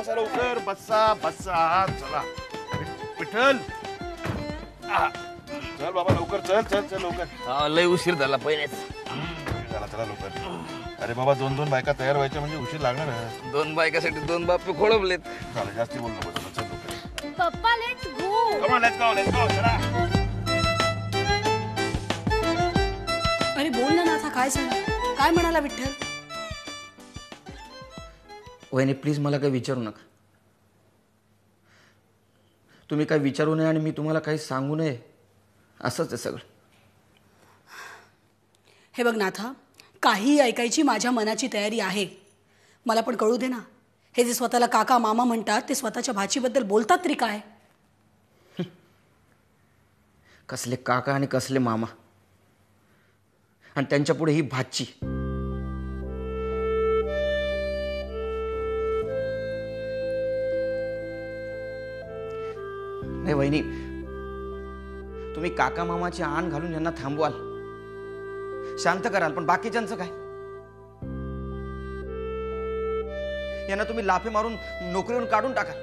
बसा लवकर, बसा बसा. चला विठ्ठल, चल बाबा लवकर, चल चल चल लवकर. लय उशीर झाला पहिलेच. चला चला लवकर. अरे बाबा 2-2 बायका तयार व्हायच्या म्हणजे उशीर लागणार आहे. 2 बायकासाठी 2 बाप खोळंबलेत. चालेल, जास्ती बोल नको. चल लवकर. पप्पा let's go. Come on, let's go, let's go. चला. अरे बोल ना नाथा, काय झालं? काय म्हणाला विठ्ठल? वहिनी प्लीज मला काही विचारू नका. तुम्ही काही विचारू नये आणि मी तुम्हाला काही सांगू नये, असंच आहे सगळं. हे बघ नाथा, काही ऐकायची माझ्या मनाची तयारी आहे. मला पण कळू दे ना, हे जे स्वतःला काका मामा म्हणतात ते स्वतःच्या भाचीबद्दल बोलतात तरी काय? कसले काका आणि कसले मामा, आणि त्यांच्या पुढे ही भाची. नाही वहिनी, तुम्ही काका मामाची आण घालून यांना थांबवाल, शांत कराल, पण बाकीच्यांचं काय? यांना तुम्ही लाफे मारून नोकरीवरून काढून टाकाल,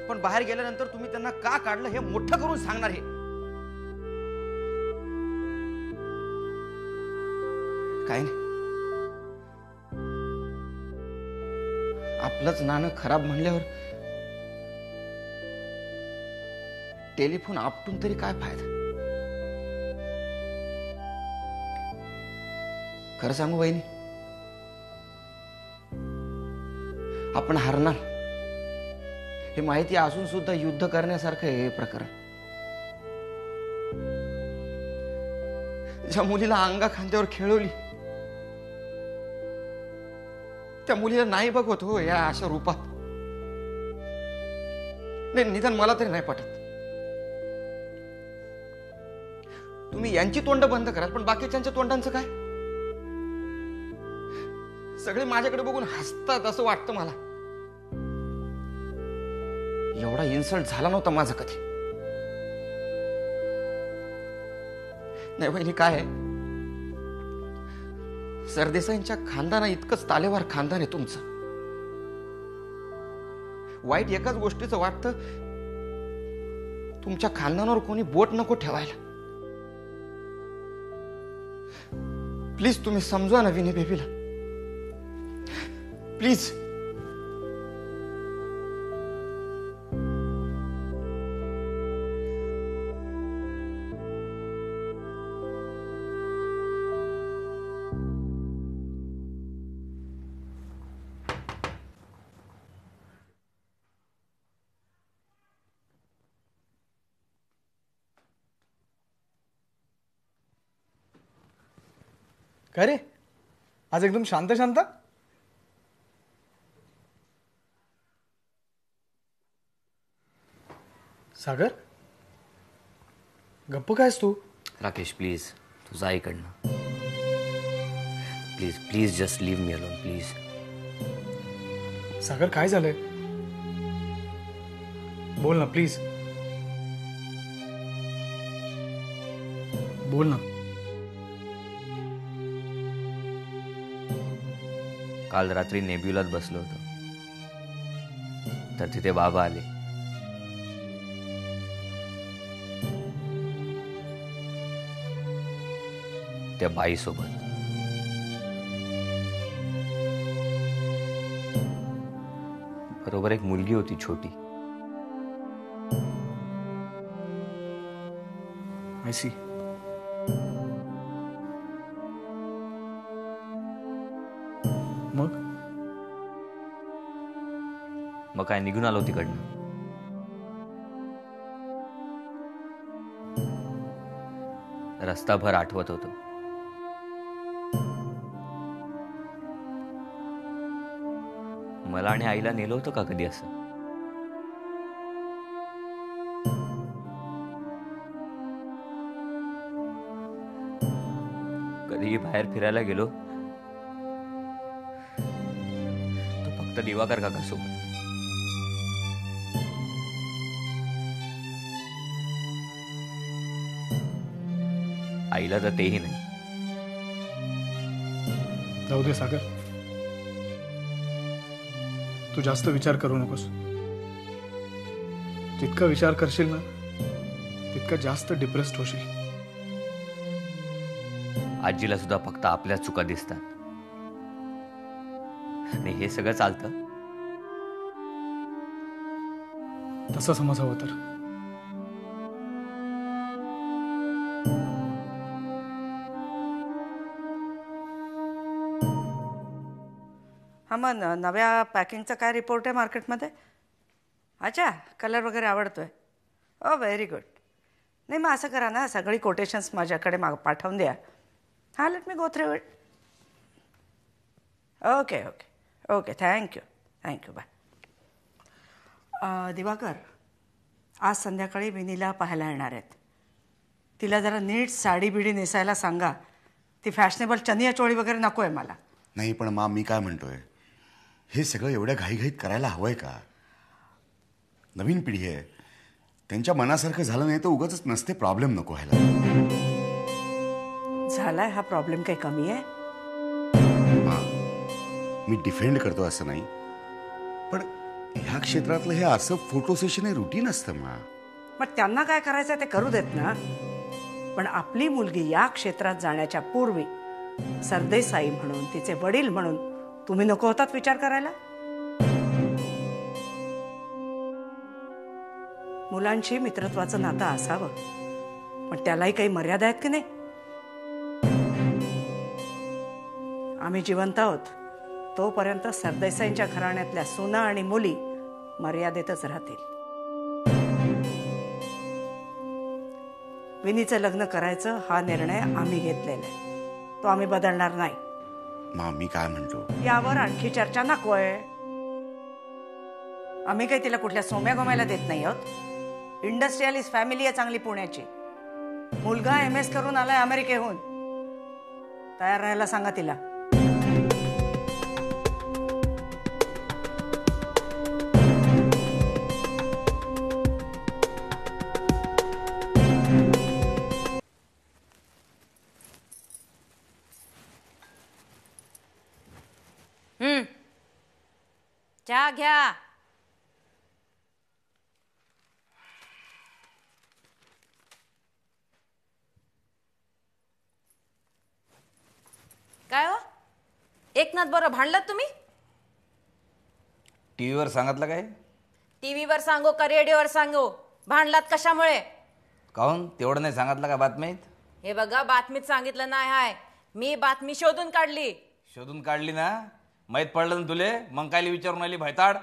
पण बाहेर गेल्यानंतर तुम्ही त्यांना का काढलं हे मोठं करून सांगणार. हे काय नाही, आपलंच नाणं खराब म्हणल्यावर टेलिफोन आपटून तरी काय फायदा? खरं सांगू वहिनी, आपण हारणार हे माहिती असून सुद्धा युद्ध करण्यासारखं हे प्रकरण. ज्या मुलीला अंगा खांद्यावर खेळवली त्या मुलीला नाही बघत हो या अशा रूपात. नाही, निदान मला तरी नाही पटत. तुम्ही यांची तोंड बंद कराल, पण बाकीच्यांच्या तोंडांचं काय? सगळे माझ्याकडे बघून हसतात असं वाटतं मला. एवढा इन्सल्ट झाला नव्हता माझा कधी. नाही बहिणी, काय आहे, सरदेसाईंच्या खानदाना इतकंच तालेवार खानदान आहे तुमचं. वाईट एकाच गोष्टीचं वाटतं, तुमच्या खानदानावर कोणी बोट नको ठेवायला. प्लीज तुम्ही समजवा ना विनी बेबीला, प्लीज. काय रे, आज एकदम शांत शांत? सागर, गप्प कायस तू? राकेश प्लीज, तुझं ऐकडनं. Please please just leave me alone please. Sagar, काय झालंय? बोल ना प्लीज, बोल ना. काल रात्री नेब्युलात बसलो होतो, तर तिथे बाबा आले. त्या बाई सोबत. बरोबर एक मुलगी होती छोटी. I see. मग काय, निघून आलो तिकडनं. रस्ताभर आठवत होतो. मला आणि आईला नेलं होतं का कधी असं? कधीही बाहेर फिरायला गेलो तो फक्त दिवाकर काका सोबत. आईला तर तेही नाही. जाऊ दे सागर, तू जास्त विचार करू नकोस. जितका विचार करशील ना तितका जास्त डिप्रेस्ड होशील. आजीला सुद्धा फक्त आपल्या चुका दिसतात आणि हे सगळं चालतं. तसं समज हवं तर. हा मग नव्या पॅकिंगचा काय रिपोर्ट आहे मार्केटमध्ये? अच्छा, कलर वगैरे आवडतोय. ओ व्हेरी गुड. नाही मग असं करा ना, सगळी कोटेशन्स माझ्याकडे पाठवून द्या. हां, let me go through it. Okay okay okay, thank you thank you, bye. Diwakar, आज संध्याकाळी विनीला पाहायला येणार आहेत. तिला जरा नीट साडी बिडी नेसायला सांगा. ती फॅशनेबल चनिया चोळी वगैरे नको आहे मला. नाही पण मा, मी काय म्हणतोय, हे सगळं एवढ्या घाईघाईत करायला हवंय का? नवीन पिढी आहे, त्यांच्या मनासारखं झालं नाही तर उगाच नसते प्रॉब्लेम नको व्हायला. झालाय हा प्रॉब्लेम काही कमी आहे? मा, मी डिफेंड करतो असं नाही, पण ह्या क्षेत्रातलं हे असं फोटो सेशन हे रुटीन असतं मा. मग त्यांना काय करायचं ते करू देत ना. पण आपली मुलगी या क्षेत्रात जाण्याच्या पूर्वी सरदेसाई म्हणून, तिचे वडील म्हणून तुम्ही नको होतात विचार करायला? मुलांशी मित्रत्वाचं नातं असावं, पण त्यालाही काही मर्यादा आहेत की नाही? आम्ही जिवंत आहोत तोपर्यंत सरदेसाईंच्या घराण्यातल्या सुना आणि मुली मर्यादेतच राहतील. विनीचं लग्न करायचं हा निर्णय आम्ही घेतलेला आहे, तो आम्ही बदलणार नाही. मा, मी काय म्हणतो, यावर आणखी चर्चा नकोय. आम्ही काही तिला कुठल्या सोम्या गोम्याला देत नाही आहोत. इंडस्ट्रियलिस्ट फॅमिली आहे चांगली पुण्याची. मुलगा MS करून आलाय अमेरिकेहून. तयार राहायला सांगा तिला. चहा घ्या. काय हो, एकनाथ बरोबर भांडलात तुम्ही? टीव्हीवर सांगितलं काय? टीव्हीवर सांगो का रेडिओवर सांगो, भांडलात कशामुळे? काहून तेवढं नाही सांगितलं का बातमीत? हे बघा, बातमीत सांगितलं नाही हाय. मी बातमी शोधून काढली. शोधून काढली ना? माहित पडलं ना तुले? मग काय विचारून आली भैताड?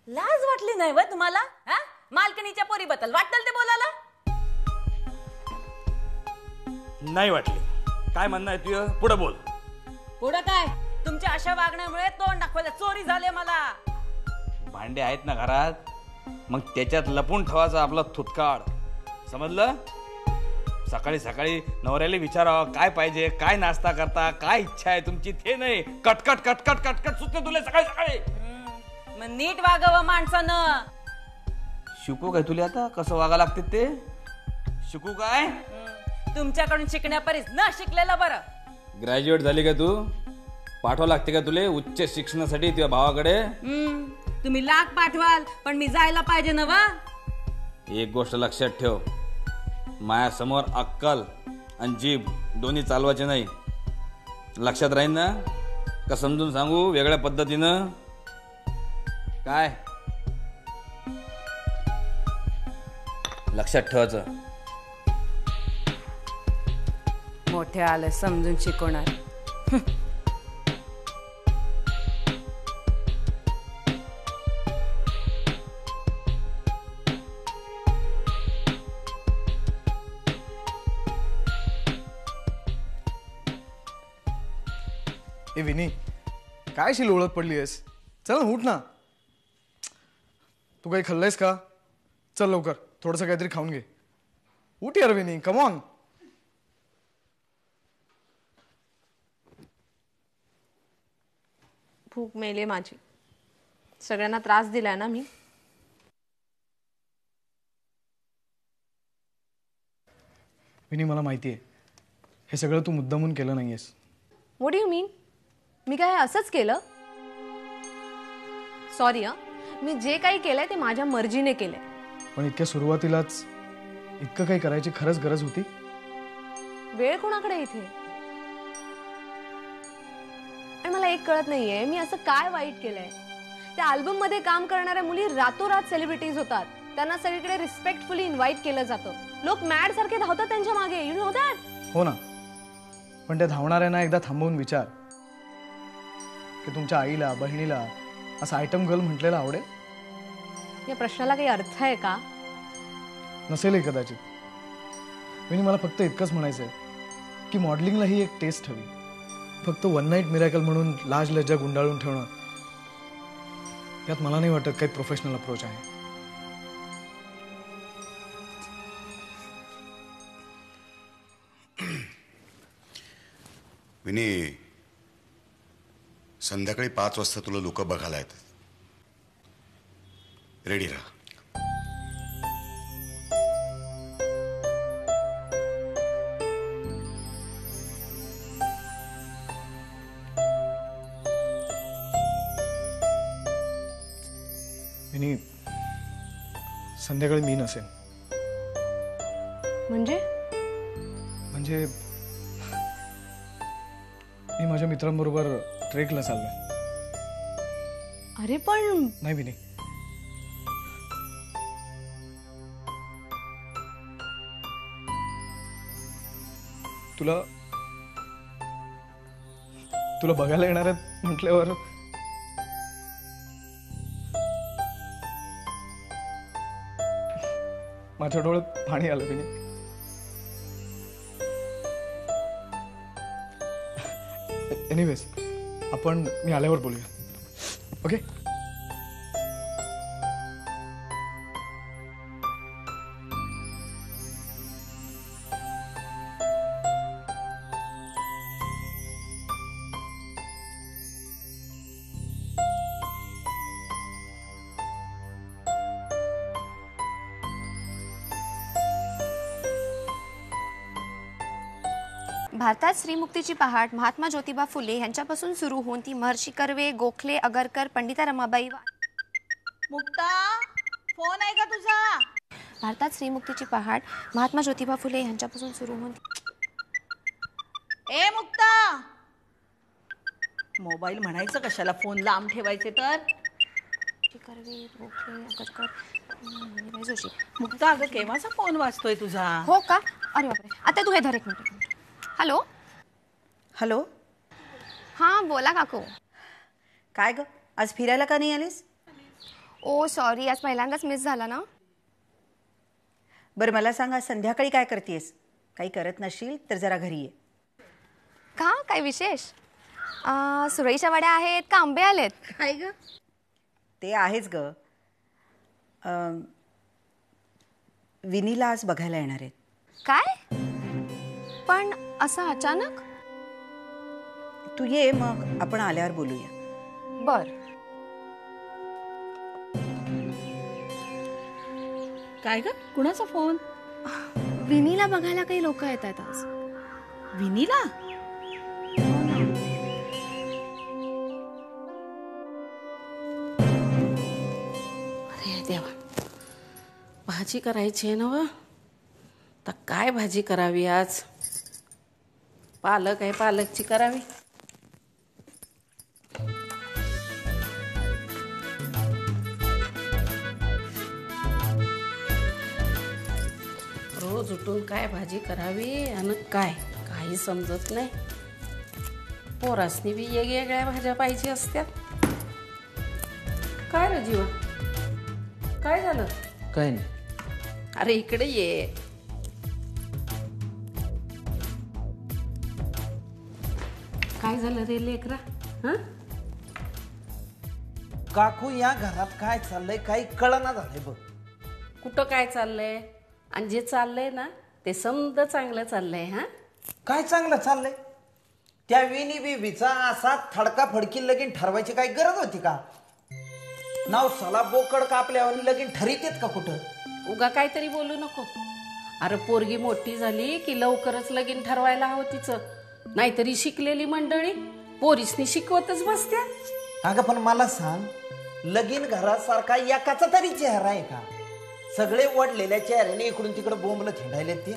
लाज वाटली नाही वय तुम्हाला? हा, मालकणीच्या पोरीबद्दल वाटलं ते बोलायला? नाही वाटली. काय म्हणणं आहे तुझं? पुढे बोल. पुढं काय? तुमच्या अशा वागण्यामुळे तोंड दाखवायला चोरी झाले मला. भांडे आहेत ना घरात, मग त्याच्यात लपून ठेवायचा आपला थुतकाळ. समजलं? सकाळी सकाळी नवऱ्याला विचारावं काय पाहिजे, काय नाश्ता करता, काय इच्छा आहे तुमची, ते नाही कटकट कटकट कटकट सुचते तुला सकाळी सकाळी. मग नीट वागावं माणसानं. शिकू काय तुला आता कसं वागा लागते ते? शिकू काय? तुमच्याकडून शिकण्यापरीस न शिकलेलं बरं. ग्रॅज्युएट झाली का तू? पाठवा लागते का तुले उच्च शिक्षणासाठी तुझ्या भावाकडे? तुम्ही लाख पाठवाल पण मी जायला पाहिजे ना वा. एक गोष्ट लक्षात ठेव, माया समोर अक्कल आणि जीभ दोन्ही चालवायचे नाही. लक्षात राहील ना? का समजून सांगू वेगळ्या पद्धतीनं? काय लक्षात ठेवायचं? मोठे आले समजून शिकवणार. ए विनी, काय अशी लोळत पडली आहेस? चल ना, उठ ना. तू काही खाल्लंयस का? चल लवकर थोडंसं काहीतरी खाऊन घे. उठ यार विनी, कम ऑन. भूक मेली माझी. सगळ्यांना त्रास दिलाय ना मी. विनी, मला माहिती आहे हे सगळं तू मुद्दामून केलं नाहीयेस. व्हॉट डू यू मीन? मी काय असंच केलं? सॉरी मी जे काही केलंय ते माझ्या मर्जीने केलंय. पण इतक्या सुरुवातीलाच इतकं काही करायची खरंच गरज होती? वेळ कोणाकडे इथे? आणि मला एक कळत नाहीये मी असं काय वाईट केलंय. त्या अल्बम मध्ये काम करणाऱ्या मुली रातोरात सेलिब्रिटीज होतात. त्यांना सगळीकडे रिस्पेक्टफुली इन्व्हाइट केलं जातं. लोक मॅड सारखे धावतात त्यांच्या मागे. You know that? हो ना, पण त्या धावणाऱ्यांना एकदा थांबवून विचार की तुमच्या आईला बहिणीला असं आयटम गर्ल म्हटलेलं आवडेल? या प्रश्नाला काही अर्थ आहे का? नसेलही कदाचित. मी मला फक्त इतकंच म्हणायचंय की मॉडेलिंगला ही एक टेस्ट हवी. फक्त वन नाईट मिरॅकल म्हणून लाज लज्जा गुंडाळून ठेवणं यात मला नाही वाटत काही प्रोफेशनल अप्रोच आहे. विनी, संध्याकाळी 5 वाजता तुला लोक बघायला येतात. रेडी राहा. विनी, संध्याकाळी मी नसेन. म्हणजे मी माझ्या मित्रांबरोबर ट्रेकला चाललोय. अरे पण नाही विनी, तुला बघायला येणार आहेत म्हटल्यावर माझ्या डोळ्यात पाणी आलं विनी. एनिवेज, मी आल्यावर बोलूया. ओके? भारतात स्त्रीमुक्तीची पहाट महात्मा ज्योतिबा फुले यांच्यापासून सुरू होऊन ती महर्षी कर्वे, गोखले, अगरकर, पंडिता रमाबाई. मुक्ता, फोन आहे का तुझा? भारतात स्त्रीमुक्तीची पहाट महात्मा ज्योतिबा फुले यांच्यापासून सुरू होऊन. ए मुक्ता, मोबाईल म्हणायचं कशाला, फोन लांब ठेवायचे तर. कर्वे, गोखले, अगरकर, रमाबाई जोशी. मुक्ता, अगं केव्हाचा फोन वाजतोय तुझा? हो का? अरे बापरे. आता तू हे धर एक मिनिट. Hello hello. हां बोला काकू. काय ग, आज फिरायला का नाही आलीस? ओ सॉरी, आज पहिल्यांदाच मिस झाला ना. बरं मला सांग, आज संध्याकाळी काय करतेस? काही करत नसशील तर जरा घरी ये. का, काय विशेष? सुरईच्या वड्या आहेत का आंबे आलेत? काय ग? ते आहेच ग. विनीला आज बघायला येणार आहेत. काय? पण असं अचानक? तू ये, मग आपण आल्यावर बोलूया. बर. काय ग, कुणाचा फोन? विनीला बघायला काही लोक येत आहेत आज. विनीला? अरे देवा, भाजी करायची आहे ना व. तर काय भाजी करावी आज? पालक आहे, पालकची करावी. रोज उठून काय भाजी करावी आणि काही समजत नाही. पोरासनी बी वेगवेगळ्या भाज्या पाहिजे असत्यात. काय रे जीवा, काय झालं? काय नाही. अरे इकडे ये. काय झालं रे लेकरा? हं? काकू, या घरात काय चाललंय काही कळना झालंय बघ. कुठं काय चाललंय? आणि जे चाललंय ना ते समद चांगलं चाललंय. हा, काय चांगलं चाललंय? त्या विनी बीबीचा असा थडका फडकी लगीन ठरवायची काय गरज होती का? नाव सला बोकड कापल्यावर लगीन ठरीतेत का कुठं? उगा काहीतरी बोलू नको. अरे पोरगी मोठी झाली की लवकरच लगीन ठरवायला हवं तिचं. नाहीतरी शिकलेली मंडळी पोरीसनी शिकवतच बसत्या. अगं पण मला सांग, लगीन घरासारखा एकाचा तरी चेहरा आहे का? सगळे वडलेल्या चेहऱ्याने इकडून तिकडे बोंबलं थिंडायले ते.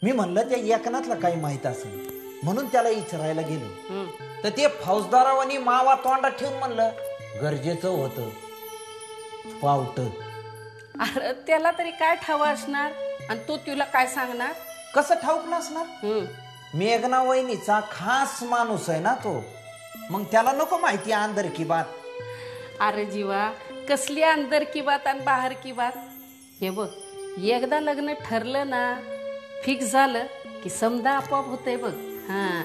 मी म्हणलं त्या एकनाथला काही माहित असेल म्हणून त्याला विचारायला गेलो, तर ते फौजदारावानी मावा तोंडात ठेवून म्हणलं गरजेचं होतं पावट. अरे त्याला तरी काय ठाव असणार आणि तो तुला काय सांगणार? कसं ठाऊक नसणार? मेघना वहिनीचा खास माणूस आहे ना तो, मग त्याला नको माहिती अंदर की बात. अरे जीवा, कसली अंदर की बात आणि बाहेर की बात. हे बघ, एकदा लग्न ठरलं ना, फिक्स झालं की समजा आपोआप होतंय बघ. हा,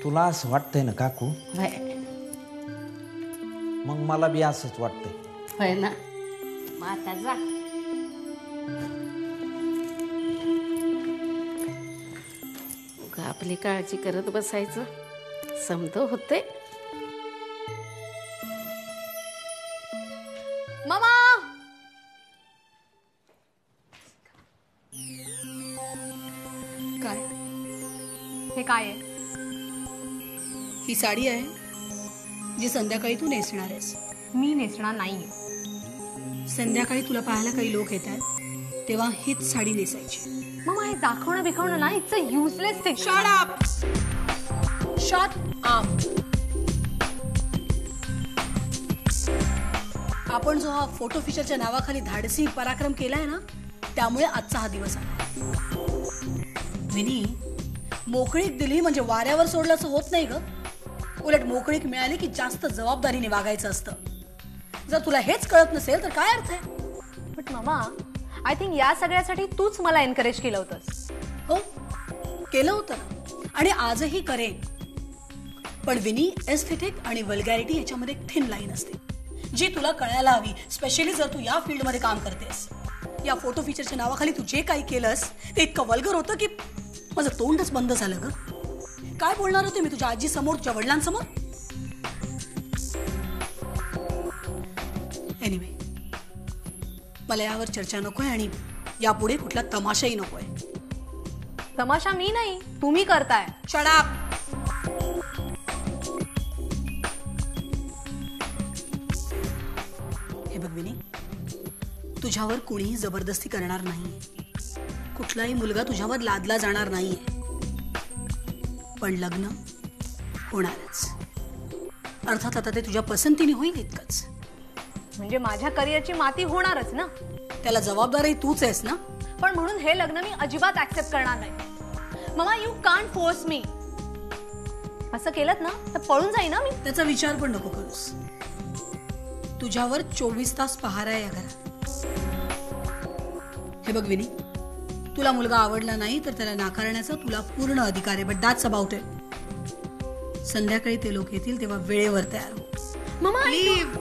तुला असं वाटतंय ना काकू? मग मला बी असंच वाटतंय. होय ना. मग आता जा. आपली काळजी करत बसायचं, समज होते. मामा, काय हे काय आहे? ही साडी आहे जी संध्याकाळी तू नेसणार आहेस. मी नेसणार नाहीये. संध्याकाळी तुला पाहायला काही लोक येत आहेत तेव्हा हीच साडी नेसायची. मामा, हे दाखवणं बिखवणं ना, it's a useless thing. Shut up. Shut up. आपण जो हा फोटो फिचरच्या नावाखाली धाडसी पराक्रम केलाय ना, त्यामुळे आजचा हा दिवस आहे. विनी, मोकळीक दिली म्हणजे वाऱ्यावर सोडल्याचं होत नाही ग. उलट मोकळीक मिळाली की जास्त जबाबदारीने वागायचं असतं. जर तुला हेच कळत नसेल तर काय अर्थ आहे? बट मामा, आय थिंक या सगळ्यासाठी तूच मला एनकरेज केलं होतंस. हो, केलं होतं आणि आजही करेन. पण विनी, एस्थेटिक आणि वल्गॅरिटी याच्यामध्ये एक थिन लाईन असते जी तुला कळायला हवी, स्पेशली जर तू या फील्डमध्ये काम करतेस. या फोटो फीचरच्या नावाखाली तू जे काही केलंस ते इतकं वल्गर होतं की माझं तोंडच बंद झालं ग. काय बोलणार होते मी तुझ्या आजी समोर, तुझ्या वडिलांसमोर? एनिवे, मला यावर चर्चा नकोय आणि यापुढे कुठला तमाशाही नकोय. तमाशा मी नाही, तुम्ही करताय. Shut up. हे बघ विनी, तुझ्यावर कोणीही जबरदस्ती करणार नाही. कुठलाही मुलगा तुझ्यावर लादला जाणार नाहीये. पण लग्न होणारच. अर्थात आता ते तुझ्या पसंतीने होईल इतकंच. म्हणजे माझ्या करिअरची माती होणारच ना. त्याला जबाबदारही तूच आहेस ना. पण म्हणून हे लग्न मी अजिबात ऍक्सेप्ट करणार नाही. मामा, यू कांट फोर्स मी. असं केलं ना तर पळून जाई ना मी. त्याचा विचार पण नको करूस. तुझ्यावर 24 तास पहारा आहे या घरात. हे बघ विनी, तुला मुलगा आवडला नाही तर त्याला नाकारण्याचा तुला पूर्ण अधिकार आहे. But that's about it. संध्याकाळी ते लोक येतील तेव्हा वेळेवर तयार हो. मामा, लीव.